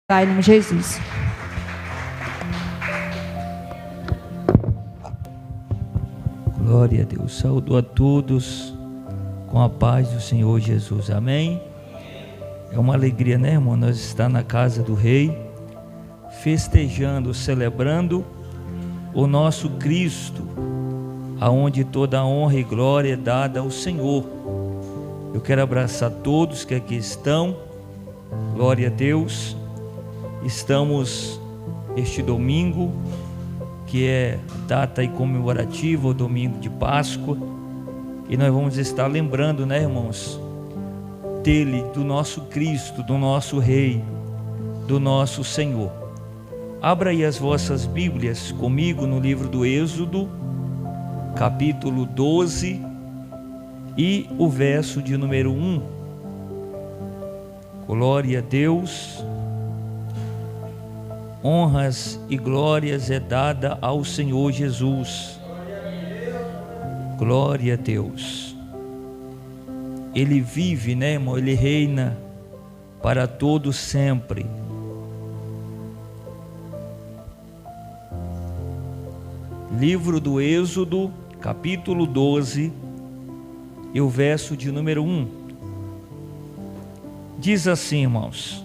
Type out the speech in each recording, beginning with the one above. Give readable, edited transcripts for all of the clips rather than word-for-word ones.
Pai, em nome de Jesus. Glória a Deus. Saúdo a todos com a paz do Senhor Jesus. Amém. É uma alegria, né, irmão? Nós estamos na casa do Rei, festejando, celebrando o nosso Cristo, aonde toda a honra e glória é dada ao Senhor. Eu quero abraçar todos que aqui estão. Glória a Deus. Estamos este domingo, que é data e comemorativa, o domingo de Páscoa, e nós vamos estar lembrando, né, irmãos, dele, do nosso Cristo, do nosso Rei, do nosso Senhor. Abra aí as vossas Bíblias comigo no livro do Êxodo, capítulo 12 e o verso de número 1. Glória a Deus. Honras e glórias é dada ao Senhor Jesus. Glória a Deus. Ele vive, né, irmão? Ele reina para todo sempre. Livro do Êxodo, capítulo 12 e o verso de número 1. Diz assim, irmãos: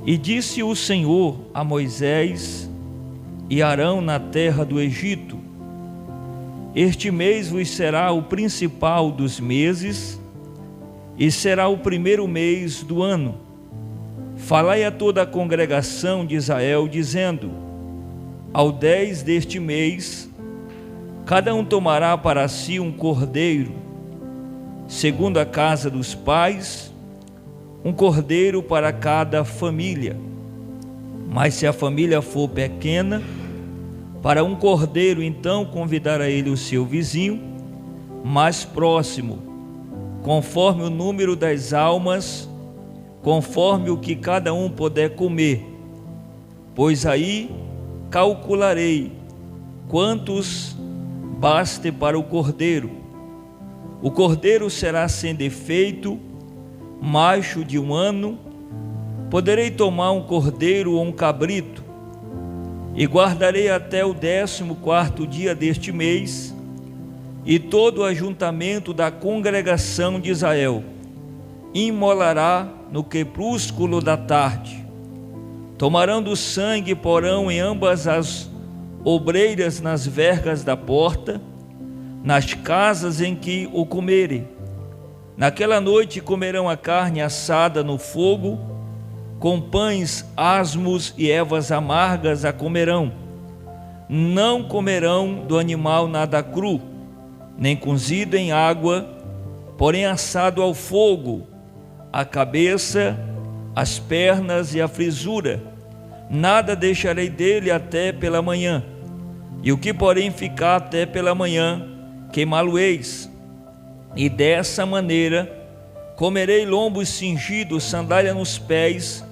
E disse o Senhor a Moisés e Arão na terra do Egito: Este mês vos será o principal dos meses, e será o primeiro mês do ano. Falai a toda a congregação de Israel, dizendo: Ao 10 deste mês, cada um tomará para si um cordeiro, segundo a casa dos pais, um cordeiro para cada família. Mas se a família for pequena, para um cordeiro então convidará ele o seu vizinho mais próximo, conforme o número das almas, conforme o que cada um puder comer. Pois aí calcularei quantos baste para o cordeiro. O cordeiro será sem defeito, macho de 1 ano. Poderei tomar um cordeiro ou um cabrito, e guardarei até o 14º dia deste mês, e todo o ajuntamento da congregação de Israel imolará no crepúsculo da tarde. Tomarão do sangue e porão em ambas as obreiras nas vergas da porta, nas casas em que o comerem. Naquela noite comerão a carne assada no fogo, com pães asmos e ervas amargas a comerão. Não comerão do animal nada cru, nem cozido em água, porém assado ao fogo, a cabeça, as pernas e a frisura. Nada deixarei dele até pela manhã, e o que porém ficar até pela manhã, queimá-lo-eis. E dessa maneira comerei lombos cingidos, sandália nos pés,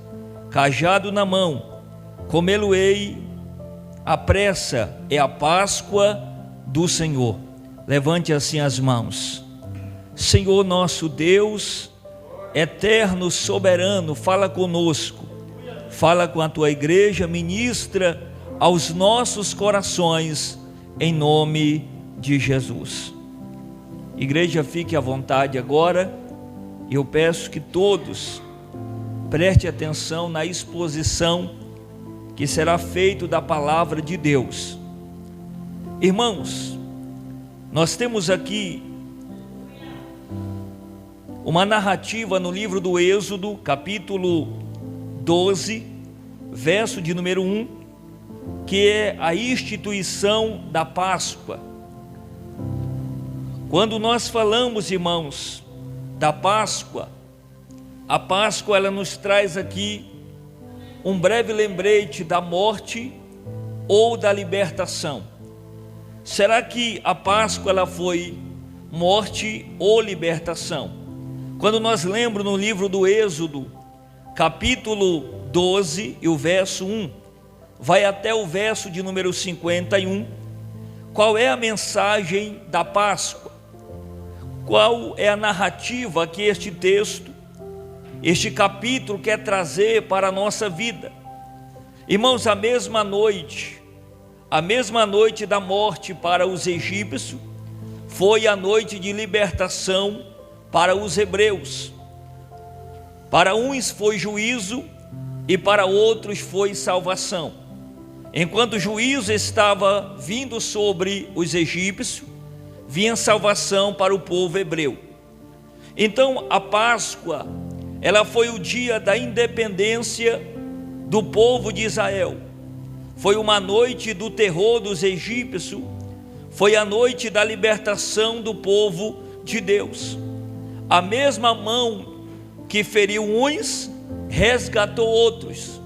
cajado na mão. Comê-lo-ei à pressa, é a Páscoa do Senhor. Levante assim as mãos. Senhor nosso Deus, eterno, soberano, fala conosco, fala com a tua igreja, ministra aos nossos corações, em nome de Jesus. Igreja, fique à vontade agora. Eu peço que todos prestem atenção na exposição que será feita da palavra de Deus. Irmãos, nós temos aqui uma narrativa no livro do Êxodo, capítulo 12, verso de número 1, que é a instituição da Páscoa. Quando nós falamos, irmãos, da Páscoa, a Páscoa ela nos traz aqui um breve lembrete da morte ou da libertação. Será que a Páscoa ela foi morte ou libertação? Quando nós lembramos no livro do Êxodo, capítulo 12 e o verso 1, vai até o verso de número 51, qual é a mensagem da Páscoa? Qual é a narrativa que este texto este capítulo quer trazer para a nossa vida. Irmãos, a mesma noite da morte para os egípcios, foi a noite de libertação para os hebreus. Para uns foi juízo e para outros foi salvação. Enquanto o juízo estava vindo sobre os egípcios, vinha salvação para o povo hebreu. Então a Páscoa, ela foi o dia da independência do povo de Israel. Foi uma noite do terror dos egípcios, foi a noite da libertação do povo de Deus. A mesma mão que feriu uns, resgatou outros,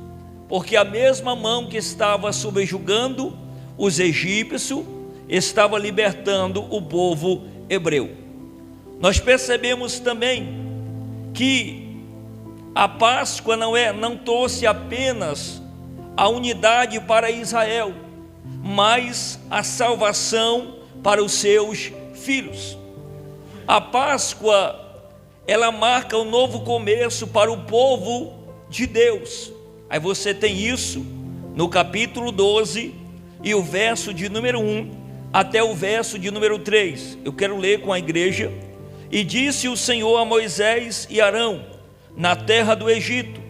porque a mesma mão que estava subjugando os egípcios, estava libertando o povo hebreu. Nós percebemos também que a Páscoa não trouxe apenas a unidade para Israel, mas a salvação para os seus filhos. A Páscoa, ela marca um novo começo para o povo de Deus. Aí você tem isso no capítulo 12 e o verso de número 1 até o verso de número 3. Eu quero ler com a igreja. E disse o Senhor a Moisés e Arão, na terra do Egito: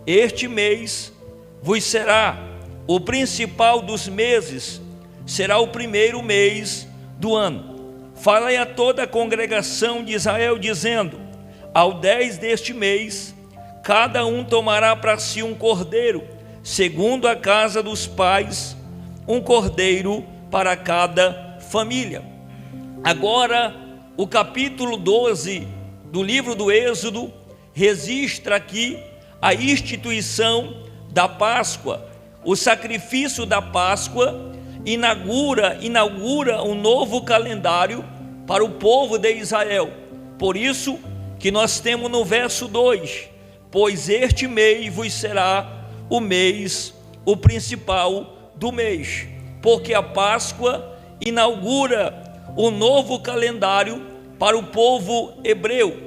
este mês vos será o principal dos meses, será o primeiro mês do ano. Falai a toda a congregação de Israel, dizendo: ao 10 deste mês, cada um tomará para si um cordeiro, segundo a casa dos pais, um cordeiro para cada família. Agora, o capítulo 12 do livro do Êxodo registra aqui a instituição da Páscoa. O sacrifício da Páscoa inaugura um novo calendário para o povo de Israel. Por isso que nós temos no verso 2: pois este mês vos será o mês, o principal do mês, porque a Páscoa inaugura o novo calendário para o povo hebreu.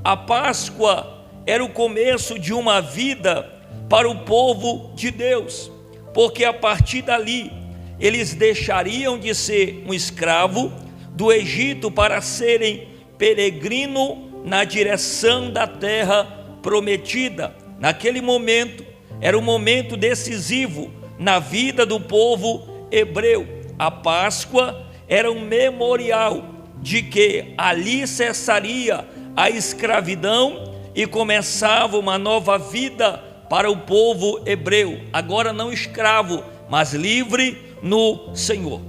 A Páscoa era o começo de uma vida para o povo de Deus, porque a partir dali eles deixariam de ser um escravo do Egito para serem peregrino na direção da terra prometida. Naquele momento era um momento decisivo na vida do povo hebreu. A Páscoa era um memorial de que ali cessaria a escravidão e começava uma nova vida para o povo hebreu, agora não escravo, mas livre no Senhor.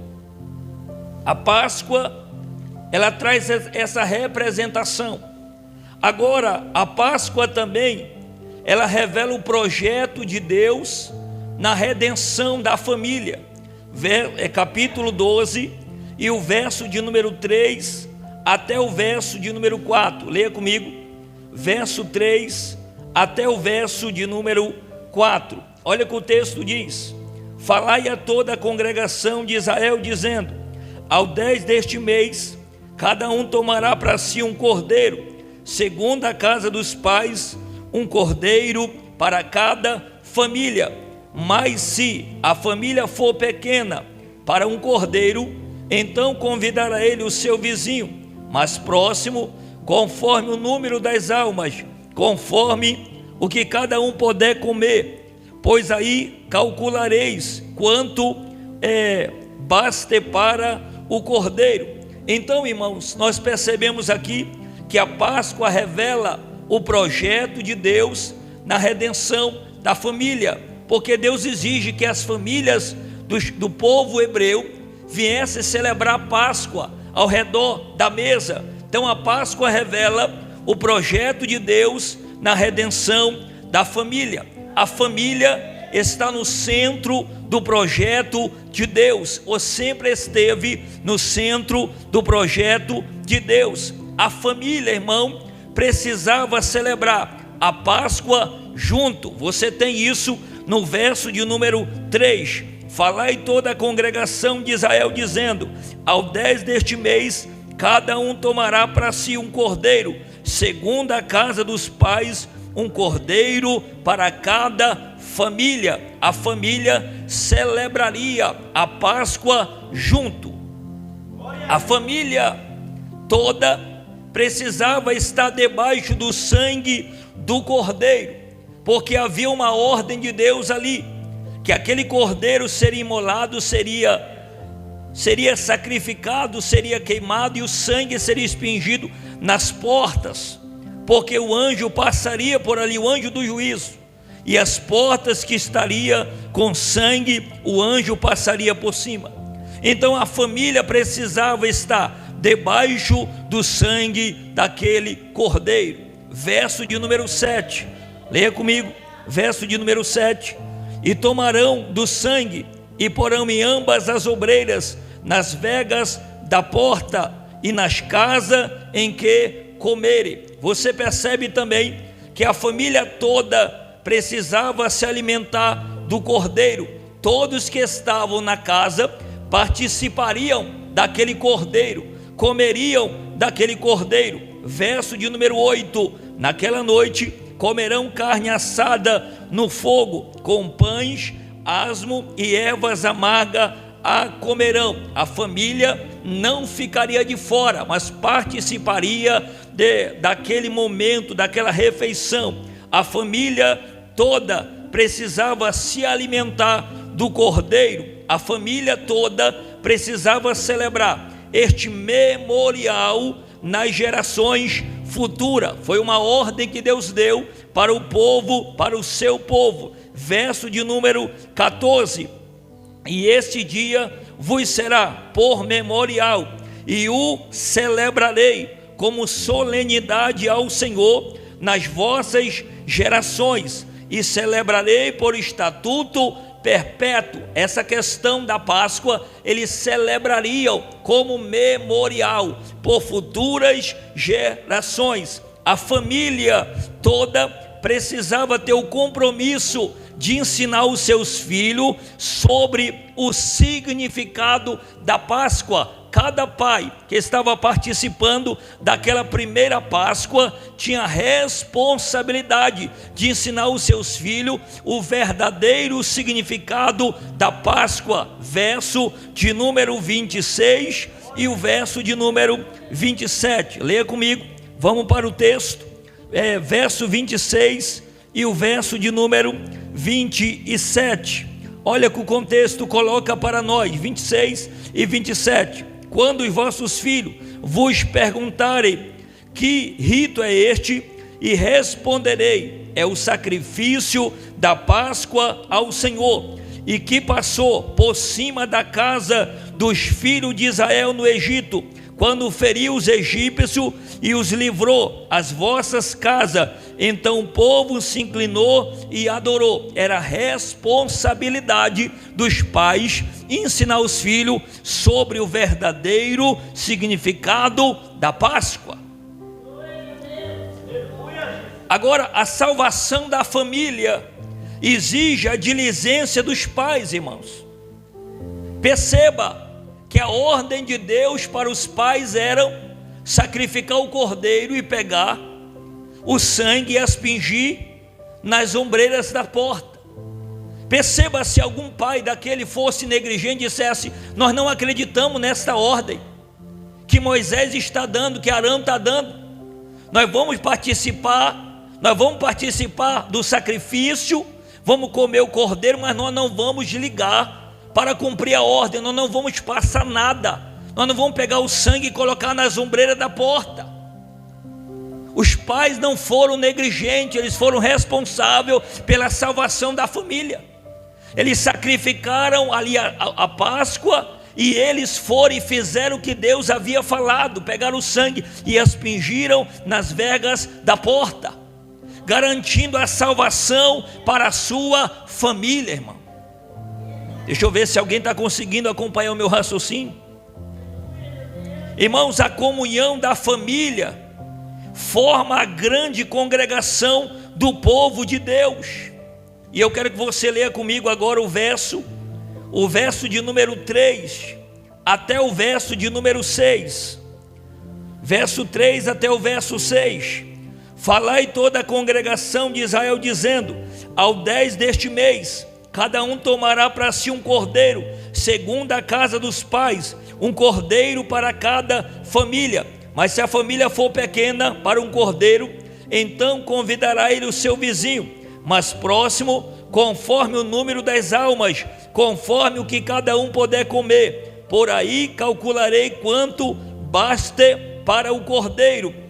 A Páscoa, ela traz essa representação. Agora, a Páscoa também, ela revela o projeto de Deus na redenção da família. Capítulo 12 e o verso de número 3 até o verso de número 4. Leia comigo, verso 3 até o verso de número 4. Olha o que o texto diz: falai a toda a congregação de Israel, dizendo: ao 10 deste mês, cada um tomará para si um cordeiro, segundo a casa dos pais, um cordeiro para cada família. Mas se a família for pequena para um cordeiro, então convidará ele o seu vizinho mais próximo, conforme o número das almas, conforme o que cada um puder comer, pois aí calculareis quanto baste para o cordeiro. Então, irmãos, nós percebemos aqui que a Páscoa revela o projeto de Deus na redenção da família, porque Deus exige que as famílias do povo hebreu viessem celebrar a Páscoa ao redor da mesa. Então a Páscoa revela o projeto de Deus na redenção da família. A família está no centro do projeto de Deus, ou sempre esteve no centro do projeto de Deus. A família, irmão, precisava celebrar a Páscoa junto. Você tem isso no verso de número 3. Falai toda a congregação de Israel, dizendo: ao 10 deste mês, cada um tomará para si um cordeiro, segundo a casa dos pais, um cordeiro para cada família. A família celebraria a Páscoa junto. A família toda precisava estar debaixo do sangue do cordeiro, porque havia uma ordem de Deus ali, que aquele cordeiro seria imolado, seria sacrificado, seria queimado, e o sangue seria expingido nas portas, porque o anjo passaria por ali, o anjo do juízo, e as portas que estaria com sangue, o anjo passaria por cima. Então a família precisava estar debaixo do sangue daquele cordeiro. Verso de número 7, leia comigo, verso de número 7: e tomarão do sangue e porão em ambas as obreiras, nas vegas da porta e nas casas em que comerem. Você percebe também que a família toda precisava se alimentar do cordeiro. Todos que estavam na casa participariam daquele cordeiro, comeriam daquele cordeiro. Verso de número 8: naquela noite comerão carne assada no fogo, com pães, asmo e ervas amargas a comerão. A família não ficaria de fora, mas participaria daquele momento, daquela refeição. A família toda precisava se alimentar do cordeiro. A família toda precisava celebrar este memorial nas gerações futuras. Foi uma ordem que Deus deu para o povo, para o seu povo. Verso de número 14: e este dia vos será por memorial, e o celebrarei como solenidade ao Senhor nas vossas gerações, e celebrarei por estatuto perpétuo. Essa questão da Páscoa eles celebrariam como memorial por futuras gerações. A família toda precisava ter o compromisso de ensinar os seus filhos sobre o significado da Páscoa. Cada pai que estava participando daquela primeira Páscoa tinha a responsabilidade de ensinar os seus filhos o verdadeiro significado da Páscoa. Verso de número 26 e o verso de número 27. Leia comigo, vamos para o texto. Verso 26 e o verso de número 27. Olha que o contexto coloca para nós, 26 e 27. Quando os vossos filhos vos perguntarem que rito é este, e responderei: é o sacrifício da Páscoa ao Senhor, e que passou por cima da casa dos filhos de Israel no Egito, quando feriu os egípcios e os livrou às vossas casas. Então o povo se inclinou e adorou. Era responsabilidade dos pais ensinar os filhos sobre o verdadeiro significado da Páscoa. Agora, a salvação da família exige a diligência dos pais, irmãos. Perceba que a ordem de Deus para os pais era sacrificar o cordeiro e pegar o sangue e aspergir nas ombreiras da porta. Perceba, se algum pai daquele fosse negligente e dissesse: nós não acreditamos nesta ordem que Moisés está dando, que Arão está dando, nós vamos participar do sacrifício, vamos comer o cordeiro, mas nós não vamos ligar para cumprir a ordem, nós não vamos passar nada, nós não vamos pegar o sangue e colocar nas ombreiras da porta. Os pais não foram negligentes, eles foram responsáveis pela salvação da família. Eles sacrificaram ali a Páscoa, e eles foram e fizeram o que Deus havia falado, pegaram o sangue e aspergiram nas vegas da porta, garantindo a salvação para a sua família, irmão. Deixa eu ver se alguém está conseguindo acompanhar o meu raciocínio. Irmãos, a comunhão da família forma a grande congregação do povo de Deus. E eu quero que você leia comigo agora o verso de número 3 até o verso de número 6. Verso 3 até o verso 6. falai toda a congregação de Israel, dizendo: ao 10 deste mês, cada um tomará para si um cordeiro, segundo a casa dos pais, um cordeiro para cada família. Mas se a família for pequena para um cordeiro, então convidará ele o seu vizinho, mas próximo, conforme o número das almas, conforme o que cada um puder comer. Por aí calcularei quanto baste para o cordeiro.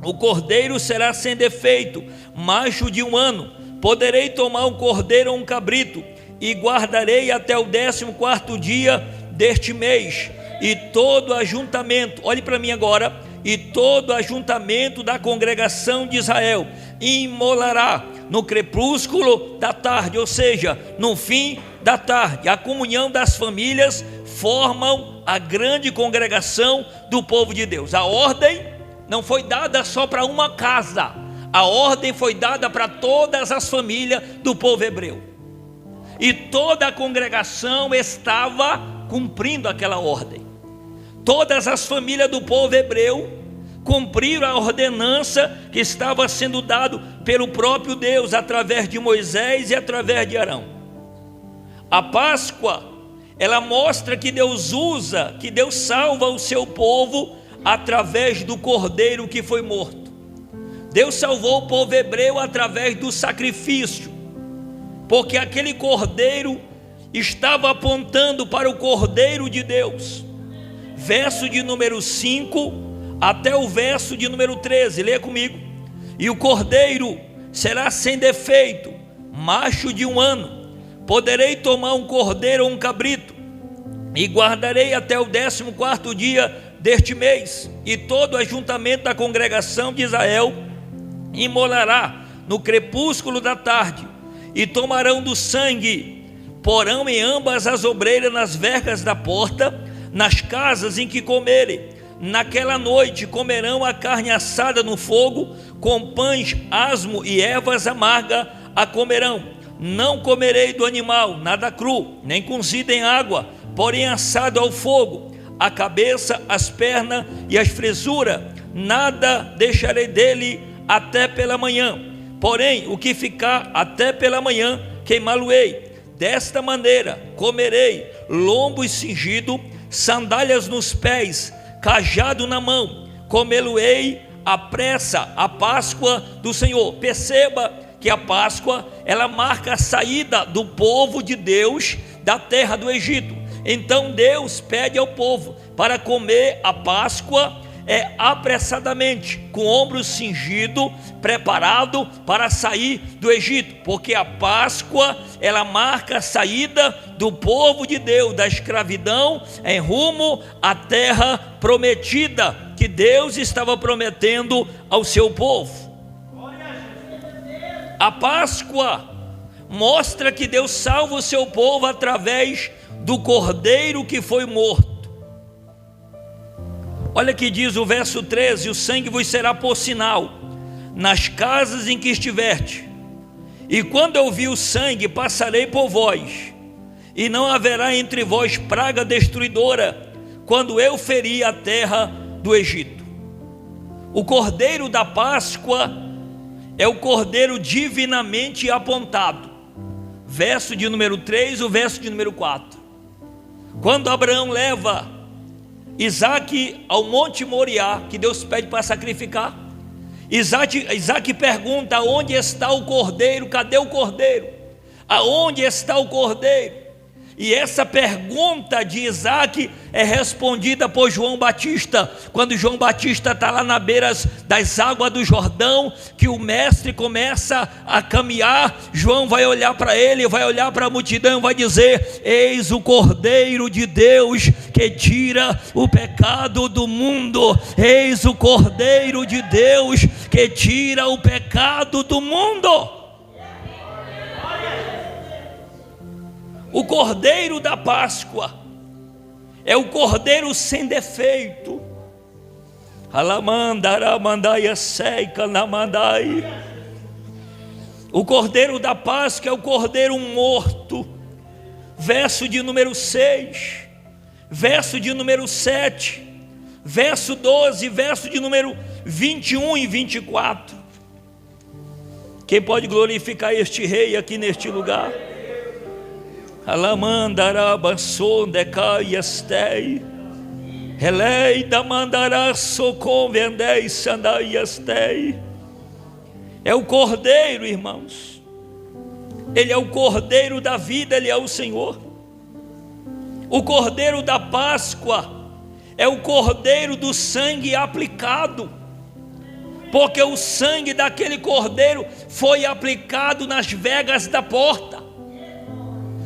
O cordeiro será sem defeito, macho de 1 ano. Poderei tomar um cordeiro ou um cabrito, e guardarei até o 14º dia deste mês. E todo ajuntamento, olhe para mim agora, e todo ajuntamento da congregação de Israel imolará no crepúsculo da tarde, ou seja, no fim da tarde. A comunhão das famílias formam a grande congregação do povo de Deus. A ordem não foi dada só para uma casa, a ordem foi dada para todas as famílias do povo hebreu, e toda a congregação estava cumprindo aquela ordem. Todas as famílias do povo hebreu cumpriram a ordenança que estava sendo dado pelo próprio Deus, através de Moisés e através de Arão. A Páscoa, ela mostra que Deus usa, que Deus salva o seu povo através do cordeiro que foi morto. Deus salvou o povo hebreu através do sacrifício, porque aquele cordeiro estava apontando para o cordeiro de Deus. Verso de número 5 até o verso de número 13, leia comigo. E o cordeiro será sem defeito, macho de 1 ano. Poderei tomar um cordeiro ou um cabrito, e guardarei até o 14º dia deste mês. E todo o ajuntamento da congregação de Israel imolará no crepúsculo da tarde, e tomarão do sangue, porão em ambas as obreiras nas vergas da porta, nas casas em que comerem. Naquela noite comerão a carne assada no fogo, com pães asmo e ervas amargas a comerão. Não comerei do animal nada cru, nem cozido em água, porém assado ao fogo, a cabeça, as pernas e as frisuras. Nada deixarei dele até pela manhã, porém o que ficar até pela manhã queimá-lo-ei. Desta maneira comerei lombos cingido, sandálias nos pés, cajado na mão. Comê-lo-ei à pressa, a Páscoa do Senhor. Perceba que a Páscoa, ela marca a saída do povo de Deus da terra do Egito. Então Deus pede ao povo para comer a Páscoa apressadamente, com ombros cingidos, preparado para sair do Egito, porque a Páscoa, ela marca a saída do povo de Deus da escravidão em rumo à terra prometida que Deus estava prometendo ao seu povo. A Páscoa mostra que Deus salva o seu povo através do cordeiro que foi morto. Olha que diz o verso 13: o sangue vos será por sinal nas casas em que estiverte, e quando eu vi o sangue, passarei por vós, e não haverá entre vós praga destruidora, quando eu ferir a terra do Egito. O cordeiro da Páscoa é o cordeiro divinamente apontado. Verso de número 3, o verso de número 4. Quando Abraão leva Isaac ao Monte Moriá, que Deus pede para sacrificar, Isaac pergunta: onde está o cordeiro? Cadê o cordeiro? Aonde está o cordeiro? E essa pergunta de Isaac é respondida por João Batista, quando João Batista está lá na beira das águas do Jordão, que o mestre começa a caminhar. João vai olhar para ele, vai olhar para a multidão e vai dizer: eis o Cordeiro de Deus que tira o pecado do mundo. Eis o Cordeiro de Deus que tira o pecado do mundo. O cordeiro da Páscoa é o cordeiro sem defeito. O cordeiro da Páscoa é o cordeiro morto. Verso de número 6, verso de número 7, verso 12, verso de número 21 e 24. Quem pode glorificar este rei aqui neste lugar? Alamandarabasondecaiastei, Relei da mandaraço convendei sandaiastei. É o Cordeiro, irmãos. Ele é o Cordeiro da vida, Ele é o Senhor. O Cordeiro da Páscoa é o Cordeiro do sangue aplicado, porque o sangue daquele Cordeiro foi aplicado nas vegas da porta.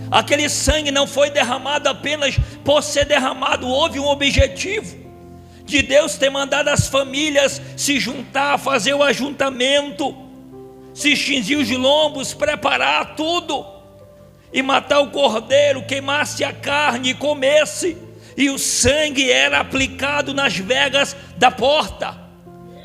Aquele sangue não foi derramado apenas por ser derramado, houve um objetivo de Deus ter mandado as famílias se juntar, fazer o ajuntamento, se cingir os lombos, preparar tudo e matar o cordeiro, queimasse a carne e comesse, e o sangue era aplicado nas vegas da porta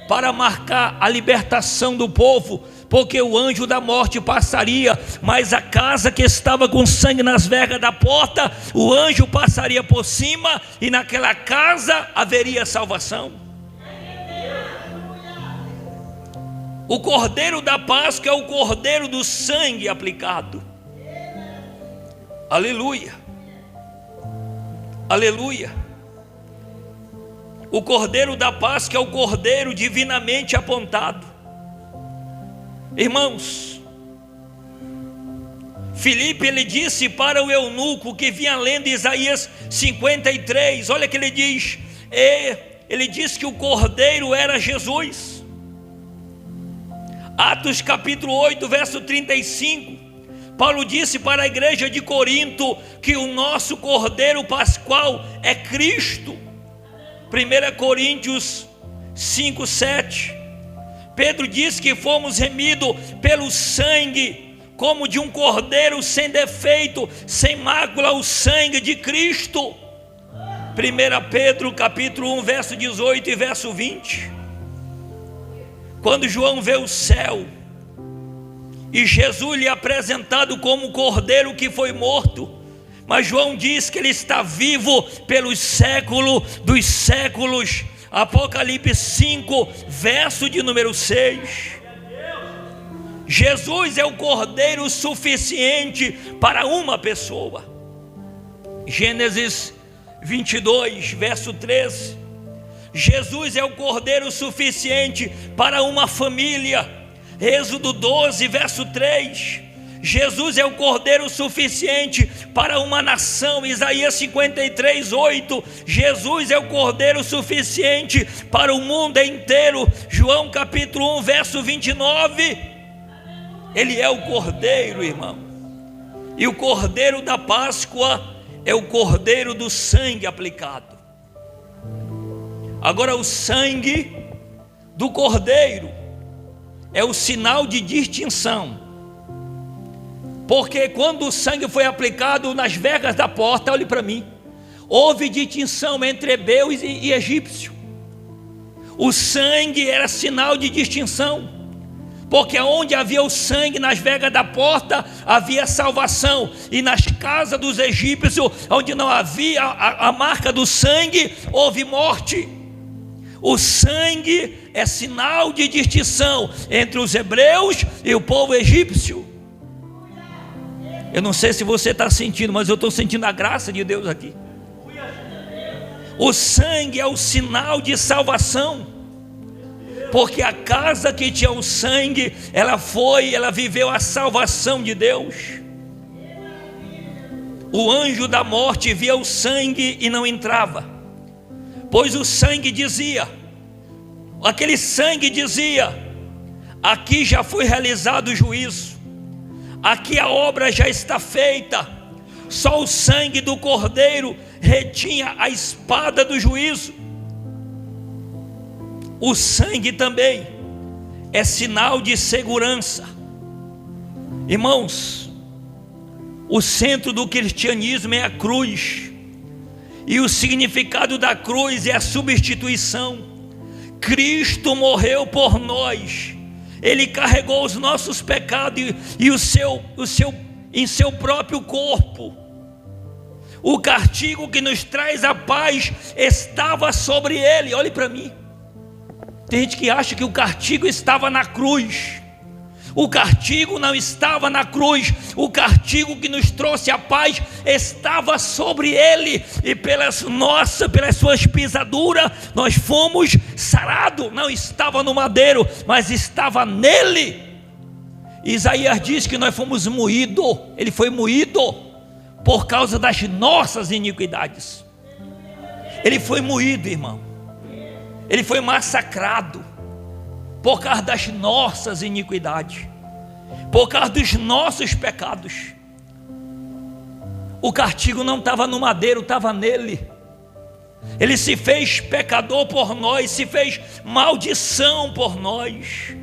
para marcar a libertação do povo, porque o anjo da morte passaria, mas a casa que estava com sangue nas vegas da porta, o anjo passaria por cima e naquela casa haveria salvação. O Cordeiro da Páscoa é o Cordeiro do sangue aplicado. Aleluia, aleluia. O Cordeiro da Páscoa é o Cordeiro divinamente apontado. Irmãos, Filipe, ele disse para o eunuco que vinha lendo Isaías 53, olha que ele diz, ele disse que o Cordeiro era Jesus. Atos capítulo 8, verso 35, Paulo disse para a igreja de Corinto que o nosso Cordeiro Pascual é Cristo. 1 Coríntios 5, 7, Pedro diz que fomos remidos pelo sangue, como de um cordeiro sem defeito, sem mácula, o sangue de Cristo. 1 Pedro capítulo 1, verso 18 e verso 20. Quando João vê o céu e Jesus lhe é apresentado como o cordeiro que foi morto, mas João diz que ele está vivo pelos séculos dos séculos. Apocalipse 5, verso de número 6. Jesus é o cordeiro suficiente para uma pessoa. Gênesis 22, verso 13. Jesus é o cordeiro suficiente para uma família. Êxodo 12, verso 3. Jesus é o cordeiro suficiente para uma nação. Isaías 53, 8. Jesus é o cordeiro suficiente para o mundo inteiro. João capítulo 1, verso 29. Ele é o cordeiro, irmão. E o cordeiro da Páscoa é o cordeiro do sangue aplicado. Agora, o sangue do cordeiro é o sinal de distinção, porque quando o sangue foi aplicado nas vegas da porta, olhe para mim, houve distinção entre hebeus e egípcio. O sangue era sinal de distinção, porque onde havia o sangue nas vegas da porta, havia salvação, e nas casas dos egípcios, onde não havia a marca do sangue, houve morte. O sangue é sinal de distinção entre os hebreus e o povo egípcio. Eu não sei se você está sentindo, mas eu estou sentindo a graça de Deus aqui. O sangue é o sinal de salvação, porque a casa que tinha o sangue, ela viveu a salvação de Deus. O anjo da morte via o sangue e não entrava, pois o sangue dizia, aquele sangue dizia: aqui já foi realizado o juízo, aqui a obra já está feita. Só o sangue do cordeiro retinha a espada do juízo. O sangue também é sinal de segurança. Irmãos, o centro do cristianismo é a cruz, e o significado da cruz é a substituição. Cristo morreu por nós, Ele carregou os nossos pecados e em seu próprio corpo. O castigo que nos traz a paz estava sobre Ele. Olhe para mim, tem gente que acha que o castigo estava na cruz. O castigo não estava na cruz, o castigo que nos trouxe a paz estava sobre ele, e pelas suas pisaduras nós fomos sarados. Não estava no madeiro, mas estava nele. Isaías diz que nós fomos moídos, ele foi moído por causa das nossas iniquidades. Ele foi moído, irmão, ele foi massacrado por causa das nossas iniquidades, por causa dos nossos pecados. O castigo não estava no madeiro, estava nele. Ele se fez pecador por nós, se fez maldição por nós.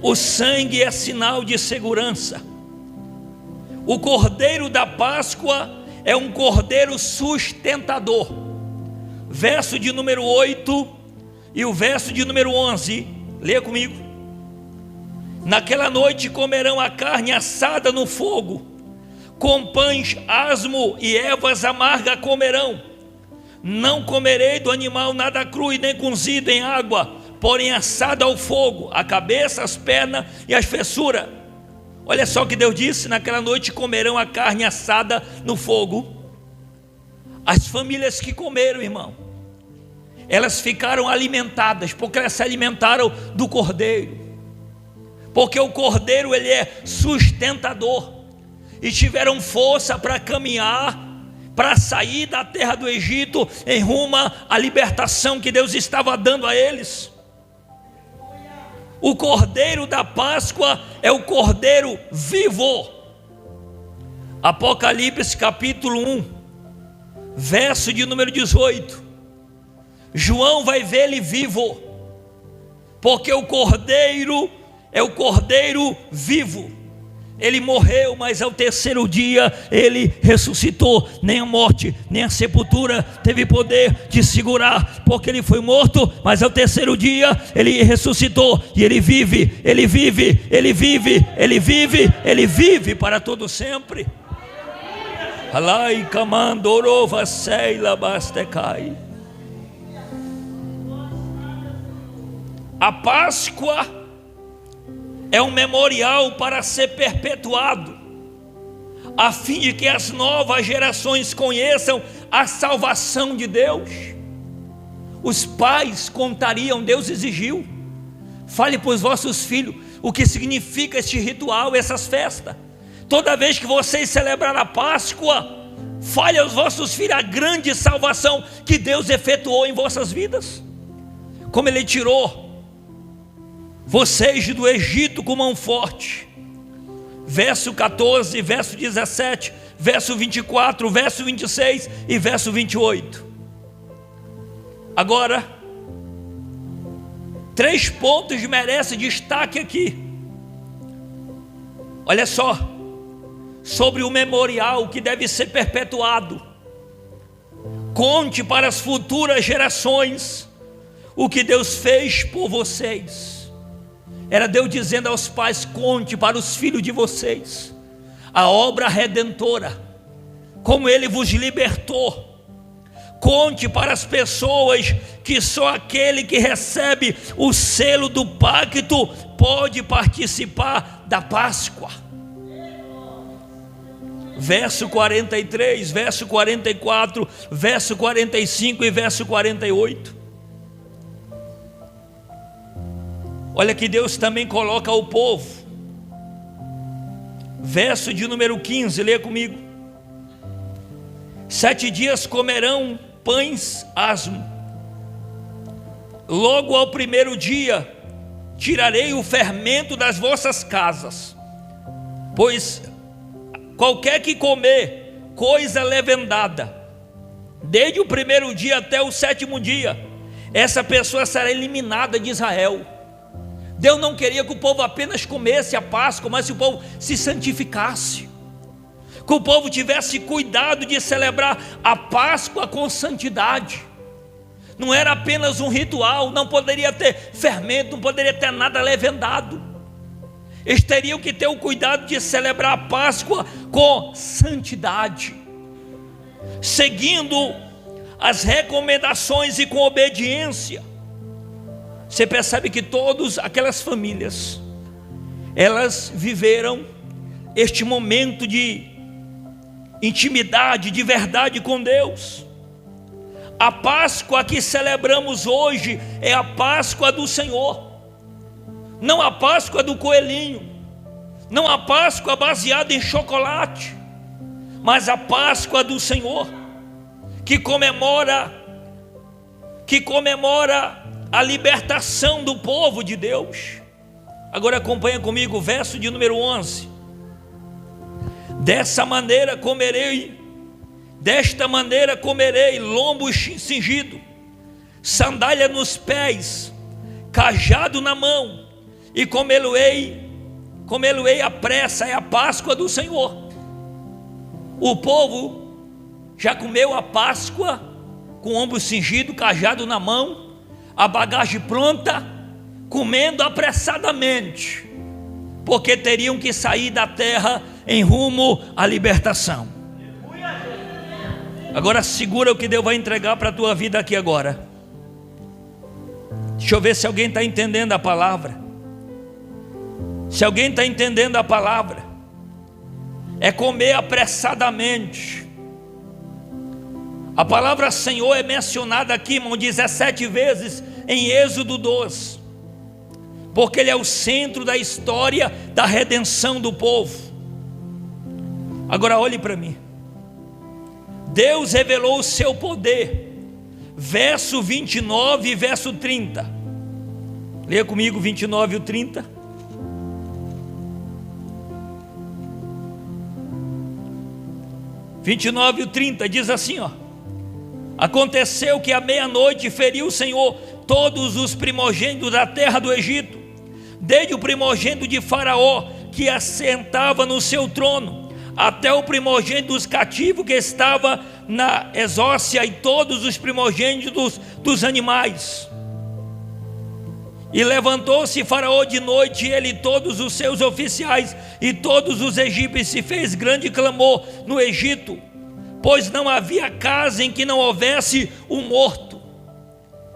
O sangue é sinal de segurança. O cordeiro da Páscoa é um cordeiro sustentador. Verso de número 8 e o verso de número 11, leia comigo. Naquela noite comerão a carne assada no fogo, com pães asmo e ervas amargas comerão. Não comerei do animal nada cru e nem cozido em água, porém assado ao fogo, a cabeça, as pernas e as fessuras. Olha só o que Deus disse: naquela noite comerão a carne assada no fogo. As famílias que comeram, irmão, elas ficaram alimentadas, porque elas se alimentaram do cordeiro, porque o cordeiro ele é sustentador, e tiveram força para caminhar, para sair da terra do Egito em rumo à libertação que Deus estava dando a eles. O cordeiro da Páscoa é o cordeiro vivo. Apocalipse capítulo 1, verso de número 18. João vai ver ele vivo, porque o cordeiro é o cordeiro vivo. Ele morreu, mas ao terceiro dia ele ressuscitou. Nem a morte, nem a sepultura teve poder de segurar, porque ele foi morto, mas ao terceiro dia ele ressuscitou. E ele vive, ele vive, ele vive, ele vive, ele vive para todo sempre. Alai kamandorova seila bastekai. A Páscoa é um memorial para ser perpetuado, a fim de que as novas gerações conheçam a salvação de Deus. Os pais contariam, Deus exigiu: fale para os vossos filhos o que significa este ritual, essas festas. Toda vez que vocês celebrar a Páscoa, fale aos vossos filhos a grande salvação que Deus efetuou em vossas vidas. Como Ele tirou vocês do Egito com mão forte. Verso 14, verso 17, verso 24, verso 26 e verso 28. Agora, 3 pontos merecem destaque aqui. Olha só, sobre o memorial que deve ser perpetuado. Conte para as futuras gerações o que Deus fez por vocês. Era Deus dizendo aos pais: conte para os filhos de vocês a obra redentora, como Ele vos libertou. Conte para as pessoas que só aquele que recebe o selo do pacto pode participar da Páscoa. Verso 43, verso 44, verso 45 e verso 48. Olha que Deus também coloca o povo. Verso de número 15, leia comigo. 7 dias comerão pães asmo. Logo ao primeiro dia tirarei o fermento das vossas casas, pois qualquer que comer coisa levedada, desde o primeiro dia até o 7º dia, essa pessoa será eliminada de Israel. Deus não queria que o povo apenas comesse a Páscoa, mas que o povo se santificasse, que o povo tivesse cuidado de celebrar a Páscoa com santidade. Não era apenas um ritual, não poderia ter fermento, não poderia ter nada levedado. Eles teriam que ter o cuidado de celebrar a Páscoa com santidade, seguindo as recomendações e com obediência. Você percebe que todas aquelas famílias elas viveram este momento de intimidade, de verdade com Deus. A Páscoa que celebramos hoje é a Páscoa do Senhor, não a Páscoa do coelhinho, não a Páscoa baseada em chocolate, mas a Páscoa do Senhor, que comemora a libertação do povo de Deus. Agora acompanha comigo o verso de número 11. Desta maneira comerei lombo cingido, sandália nos pés, cajado na mão, e comê-lo-ei à pressa. É a Páscoa do Senhor. O povo já comeu a Páscoa com o ombro cingido, cajado na mão, a bagagem pronta, comendo apressadamente, porque teriam que sair da terra em rumo à libertação. Agora segura o que Deus vai entregar para a tua vida aqui agora. Deixa eu ver se alguém está entendendo a palavra. Se alguém está entendendo a palavra, é comer apressadamente. A palavra Senhor é mencionada aqui, irmão, 17 vezes em Êxodo 12, porque Ele é o centro da história da redenção do povo. Agora olhe para mim. Deus revelou o seu poder, verso 29 e verso 30. Leia comigo 29 e 30. e 30 diz assim, ó: aconteceu que à meia-noite feriu o Senhor todos os primogênitos da terra do Egito, desde o primogênito de Faraó, que assentava no seu trono, até o primogênito dos cativos que estava na exócia, e todos os primogênitos dos animais. E levantou-se Faraó de noite, ele e todos os seus oficiais e todos os egípcios, se fez grande clamor no Egito, pois não havia casa em que não houvesse um morto.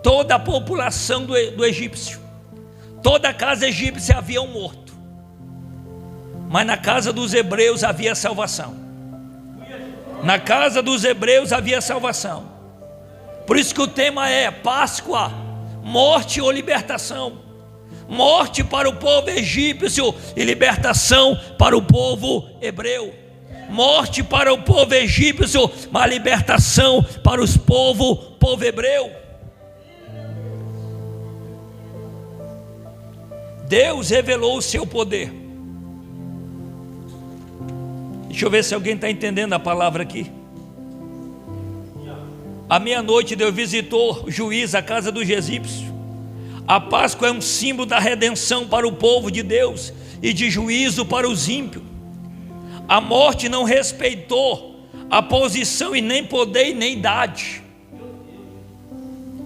Toda a população do egípcio, toda a casa egípcia havia um morto, mas na casa dos hebreus havia salvação. Na casa dos hebreus havia salvação. Por isso que o tema é Páscoa, morte ou libertação. Morte para o povo egípcio e libertação para o povo hebreu. Morte para o povo egípcio, mas libertação para os povo hebreu. Deus revelou o seu poder. Deixa eu ver se alguém está entendendo a palavra aqui. À meia-noite Deus visitou o juiz à casa dos egípcios. A Páscoa é um símbolo da redenção para o povo de Deus e de juízo para os ímpios. A morte não respeitou a posição e nem poder e nem idade.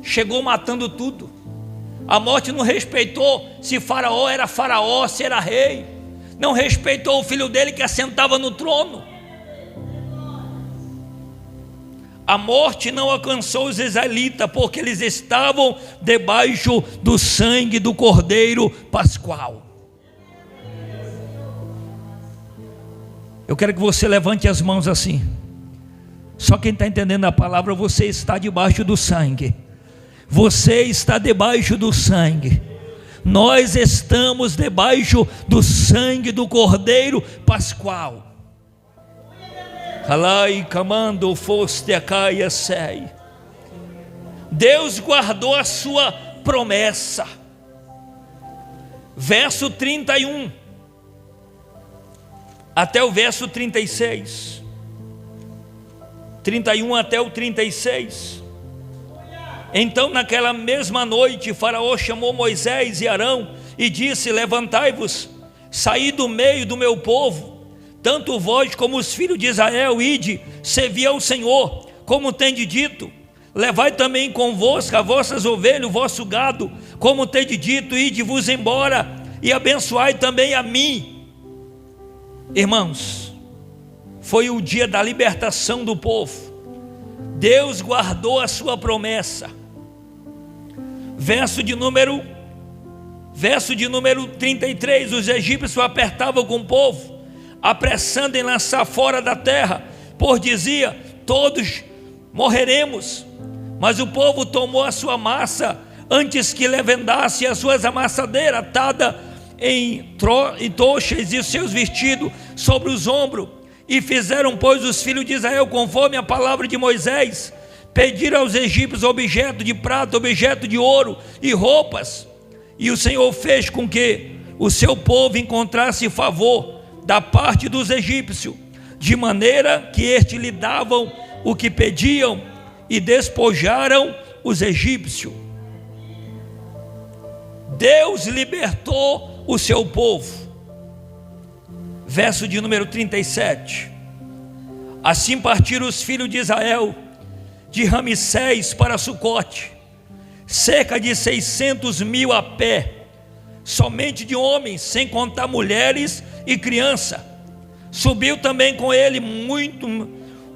Chegou matando tudo. A morte não respeitou se Faraó era faraó, se era rei. Não respeitou o filho dele que assentava no trono. A morte não alcançou os israelitas, porque eles estavam debaixo do sangue do Cordeiro Pascual. Eu quero que você levante as mãos assim. Só quem está entendendo a palavra, você está debaixo do sangue. Você está debaixo do sangue. Nós estamos debaixo do sangue do Cordeiro Pascual. Alai camando foste a caia sei. Deus guardou a sua promessa. Verso 31 até o verso 36. 31 até o 36. Então naquela mesma noite Faraó chamou Moisés e Arão e disse: levantai-vos, saí do meio do meu povo, tanto vós como os filhos de Israel, ide, servi ao Senhor, como tende dito. Levai também convosco as vossas ovelhas, o vosso gado, como tende dito, ide-vos embora, e abençoai também a mim. Irmãos, foi o dia da libertação do povo. Deus guardou a sua promessa. Verso de número Verso de número 33: os egípcios apertavam com o povo, apressando em lançar fora da terra, pois dizia: todos morreremos. Mas o povo tomou a sua massa, antes que levantasse as suas amassadeiras, atada em tochas, e os seus vestidos sobre os ombros. E fizeram, pois, os filhos de Israel, conforme a palavra de Moisés. Pediram aos egípcios objeto de prata, objeto de ouro e roupas. E o Senhor fez com que o seu povo encontrasse favor da parte dos egípcios, de maneira que estes lhe davam o que pediam, e despojaram os egípcios. Deus libertou o seu povo. Verso de número 37: assim partiram os filhos de Israel de Ramsés para Sucote, cerca de 600.000 a pé, somente de homens, sem contar mulheres e criança. Subiu também com ele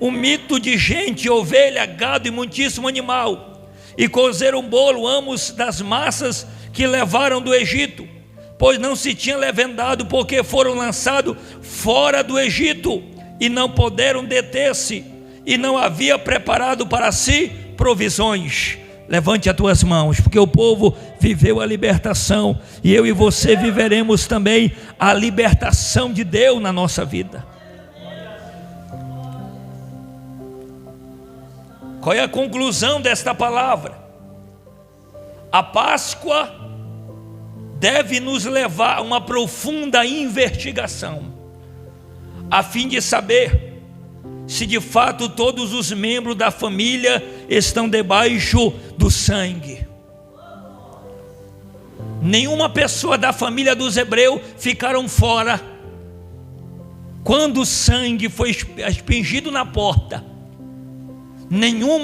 um mito de gente, ovelha, gado e muitíssimo animal, e cozeram bolo, ambos das massas que levaram do Egito, pois não se tinha levedado, porque foram lançados fora do Egito, e não puderam deter-se, e não havia preparado para si provisões. Levante as tuas mãos, porque o povo viveu a libertação, e eu e você viveremos também a libertação de Deus na nossa vida. Qual é a conclusão desta palavra? A Páscoa deve nos levar a uma profunda investigação, a fim de saber se de fato todos os membros da família estão debaixo do sangue. Nenhuma pessoa da família dos hebreus ficaram fora. Quando o sangue foi aspergido na porta, nenhum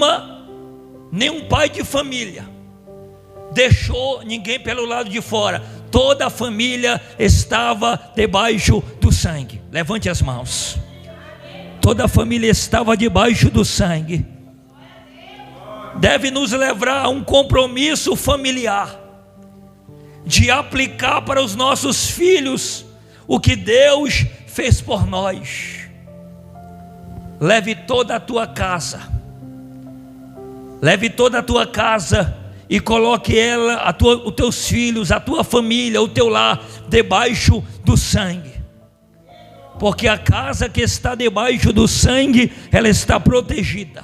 pai de família deixou ninguém pelo lado de fora. Toda a família estava debaixo do sangue. Levante as mãos. Toda a família estava debaixo do sangue. Deve nos levar a um compromisso familiar, de aplicar para os nossos filhos o que Deus fez por nós. Leve toda a tua casa, e coloque ela, os teus filhos, a tua família, o teu lar, debaixo do sangue. Porque a casa que está debaixo do sangue, ela está protegida.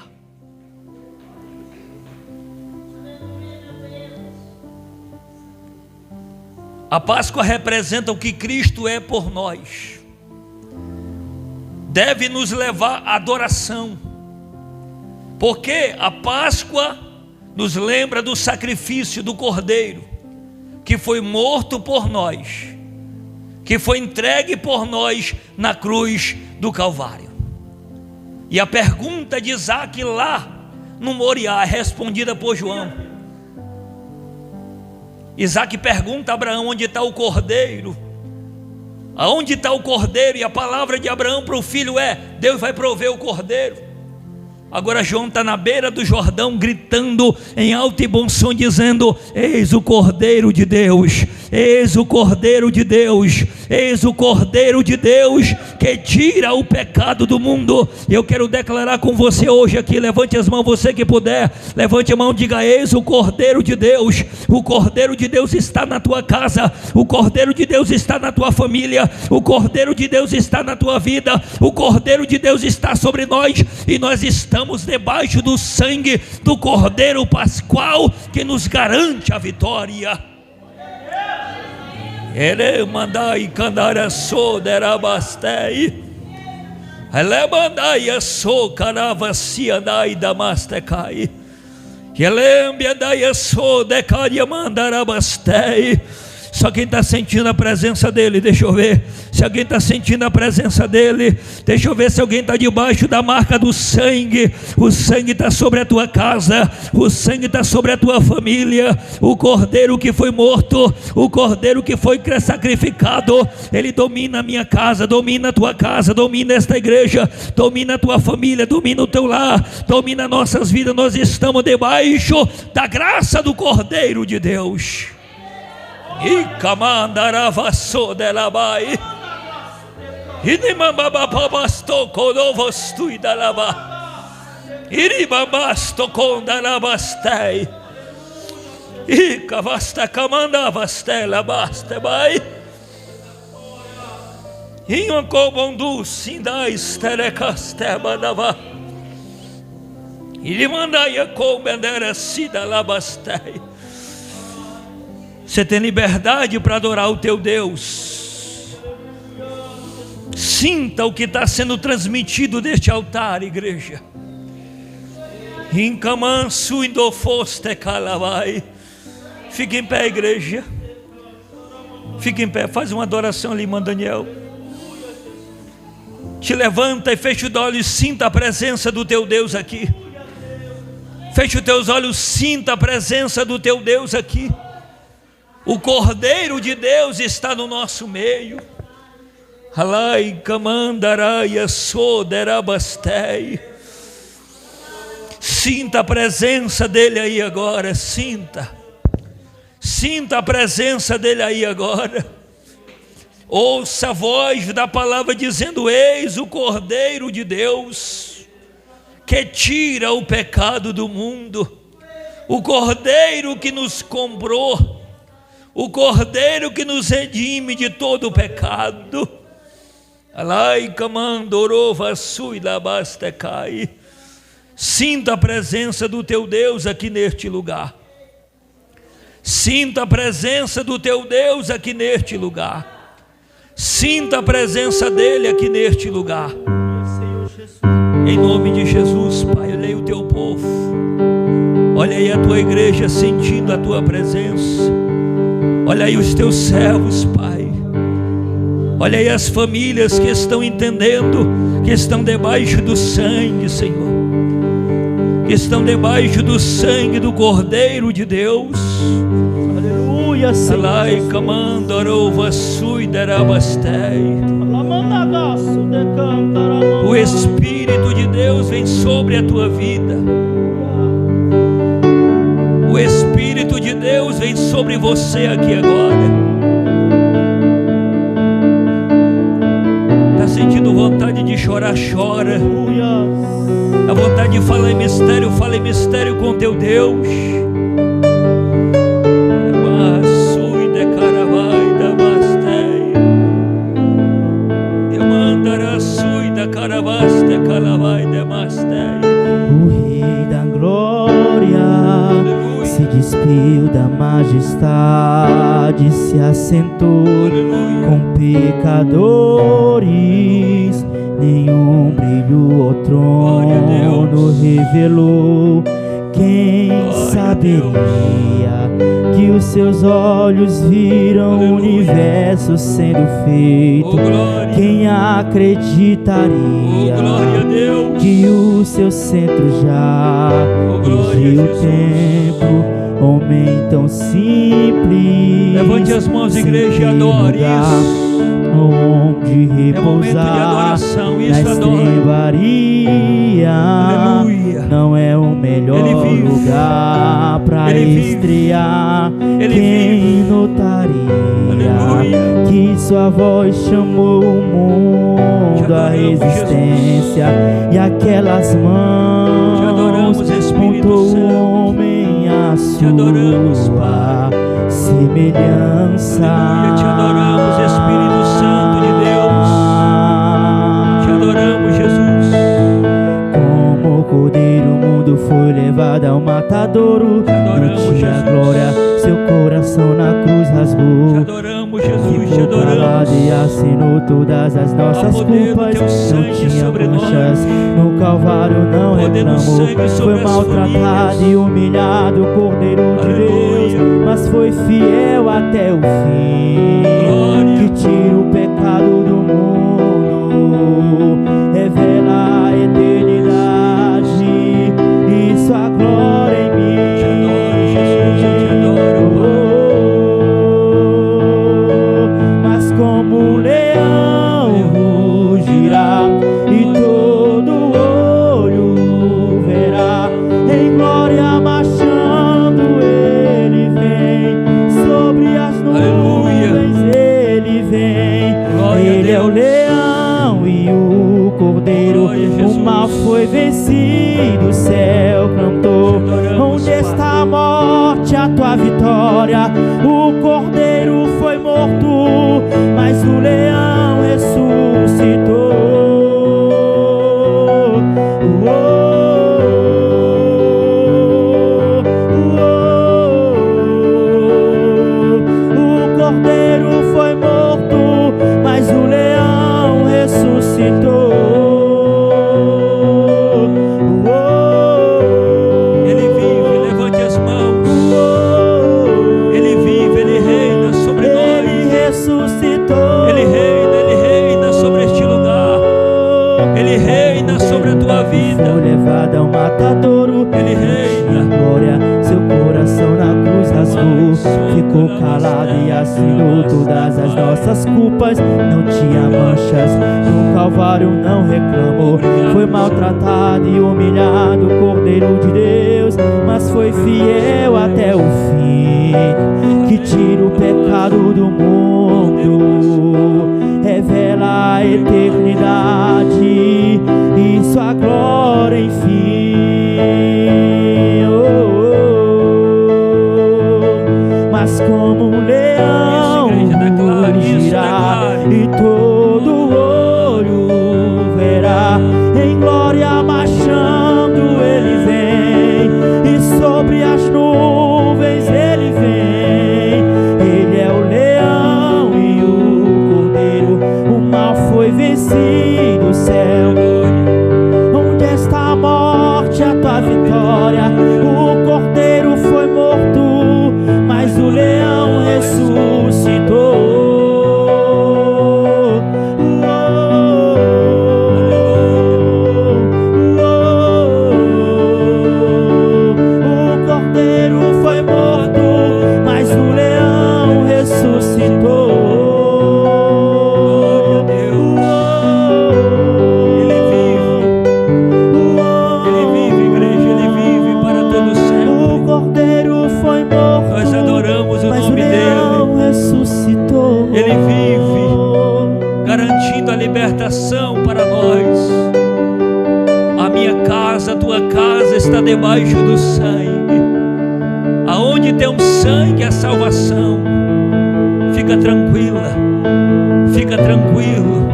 A Páscoa representa o que Cristo é por nós. Deve nos levar à adoração, porque a Páscoa nos lembra do sacrifício do Cordeiro, que foi morto por nós, que foi entregue por nós na cruz do Calvário. E a pergunta de Isaac lá no Moriá é respondida por João. Isaac pergunta a Abraão: onde está o cordeiro? Aonde está o cordeiro? E a palavra de Abraão para o filho é: Deus vai prover o cordeiro. Agora João está na beira do Jordão, gritando em alto e bom som, dizendo: eis o Cordeiro de Deus, eis o Cordeiro de Deus, eis o Cordeiro de Deus, que tira o pecado do mundo. Eu quero declarar com você hoje aqui, levante as mãos, você que puder, levante a mão, diga: eis o Cordeiro de Deus. O Cordeiro de Deus está na tua casa, o Cordeiro de Deus está na tua família, o Cordeiro de Deus está na tua vida, o Cordeiro de Deus está sobre nós, e nós estamos debaixo do sangue do Cordeiro Pascual, que nos garante a vitória. Ele mandai candara so derabastei, ele mandai a so caravacia dai damastecai, ele mandai a so decaria mandarabastei. Só quem está sentindo a presença dele, deixa eu ver. Se alguém está sentindo a presença dele, deixa eu ver se alguém está debaixo da marca do sangue. O sangue está sobre a tua casa, o sangue está sobre a tua família. O cordeiro que foi morto, o cordeiro que foi sacrificado, ele domina a minha casa, domina a tua casa, domina esta igreja, domina a tua família, domina o teu lar, domina nossas vidas. Nós estamos debaixo da graça do Cordeiro de Deus. E camandaravasso delabai. Inimambababasto kodovostu idalaba. Iribabasto kondarabastei. E cavasta camandavastela basta bai. Inhocobondu sindais telecastebadava. Ele mandaia coubendera sida labastei. Você tem liberdade para adorar o teu Deus. Sinta o que está sendo transmitido deste altar, igreja. Incamansu indofoste calavai. Fique em pé, igreja. Fique em pé, faz uma adoração ali, irmão Daniel. Te levanta e fecha os olhos, sinta a presença do teu Deus aqui. Feche os teus olhos, sinta a presença do teu Deus aqui. O Cordeiro de Deus está no nosso meio. Alai camandaraia soderabastei. Sinta a presença dele aí agora, sinta. Sinta a presença dele aí agora. Ouça a voz da palavra dizendo: eis o Cordeiro de Deus, que tira o pecado do mundo. O Cordeiro que nos comprou, o Cordeiro que nos redime de todo o pecado. Alai camandorova sui labastecai. Sinta a presença do teu Deus aqui neste lugar. Sinta a presença do teu Deus aqui neste lugar. Sinta a presença dele aqui neste lugar. Em nome de Jesus, Pai, olha aí o teu povo. Olha aí a tua igreja sentindo a tua presença. Olha aí os teus servos, Pai. Olha aí as famílias que estão entendendo que estão debaixo do sangue, Senhor. Que estão debaixo do sangue do Cordeiro de Deus. Aleluia, Senhor. Alai camandorova suiderabastei. O Espírito de Deus vem sobre a tua vida. O Espírito de Deus vem sobre você aqui agora. Está sentindo vontade de chorar? Chora. A vontade de falar em mistério, fala em mistério com teu Deus. O Rei da Glória se despiu da majestade, se assentou com pecadores. Nenhum brilho ao trono revelou. Quem saberia que os seus olhos viram o universo sendo feito? Quem acreditaria que o seu centro já regiu o tempo? Homem tão simples. Levante as mãos, igreja, e adore isso. Onde repousar na estrebaria. Não é o melhor lugar para estrear. Quem notaria que sua voz chamou o mundo à resistência, e aquelas mãos montou o homem à sua semelhança. Te adoramos, Espírito Santo de Deus. Te adoramos, Jesus. Como o cordeiro, o mundo foi levado ao matadouro. Não tinha glória, seu coração na cruz rasgou. Te adoramos, Jesus. Te adoramos. E assinou todas as nossas culpas. Não tinha manchas, no Calvário não reclamou. Foi maltratado e humilhado, o Cordeiro de Deus, mas foi fiel até o fim. Que tira o pecado do mundo, revela a eternidade e sua glória em mim. Te adoro, Jesus, eu te adoro. Mas como um leão rugirá e todo olho verá, em glória marchando ele vem sobre as nuvens. Cordeiro, o mal foi vencido, o céu cantou. Onde está a morte, a tua vitória? O Cordeiro foi morto, mas o leão ressuscitou. O Cordeiro foi morto, mas o leão ressuscitou. Ele vive, levante as mãos. Ele vive, ele reina sobre nós. Ele ressuscitou. Ele reina sobre este lugar. Ele reina sobre a tua vida. Foi levado ao matadouro, Ele reina. glória, seu coração na cruz rasgou. Ficou calado e assinou todas as nossas culpas. Não tinha manchas, no Calvário não reclamou. Foi maltratado e humilhado, Cordeiro de Deus, mas foi fiel até o fim, que tira o pecado do mundo, revela a eternidade e sua glória, enfim. Mas como um leão rugirá e todo olho verá, em glória marchando ele vem, e sobre as nuvens ele vem. Ele é o leão e o Cordeiro, o mal foi vencido, o céu. Onde está a morte, a tua vitória? O Cordeiro foi morto, mas o leão ressuscitou. O Cordeiro foi morto, mas o leão ressuscitou. Glória a Deus. Ele vive, igreja, ele vive para todo O sempre. Cordeiro foi morto, Nós adoramos o mas o nome leão dele. ressuscitou. Ele vive, garantindo a libertação para nós. A minha casa, a tua casa está debaixo do sangue. Aonde tem um sangue, a salvação. Fica tranquila, fica tranquilo.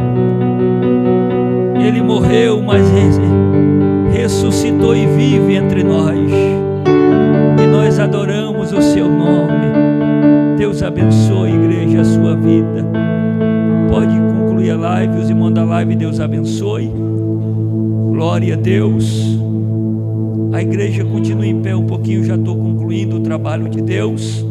Ele morreu, mas ressuscitou e vive entre nós. E nós adoramos o seu nome. Deus abençoe, igreja, a sua vida. Pode concluir a live, os irmãos da live, Deus abençoe. Glória a Deus. A igreja continua em pé um pouquinho, já estou concluindo o trabalho de Deus.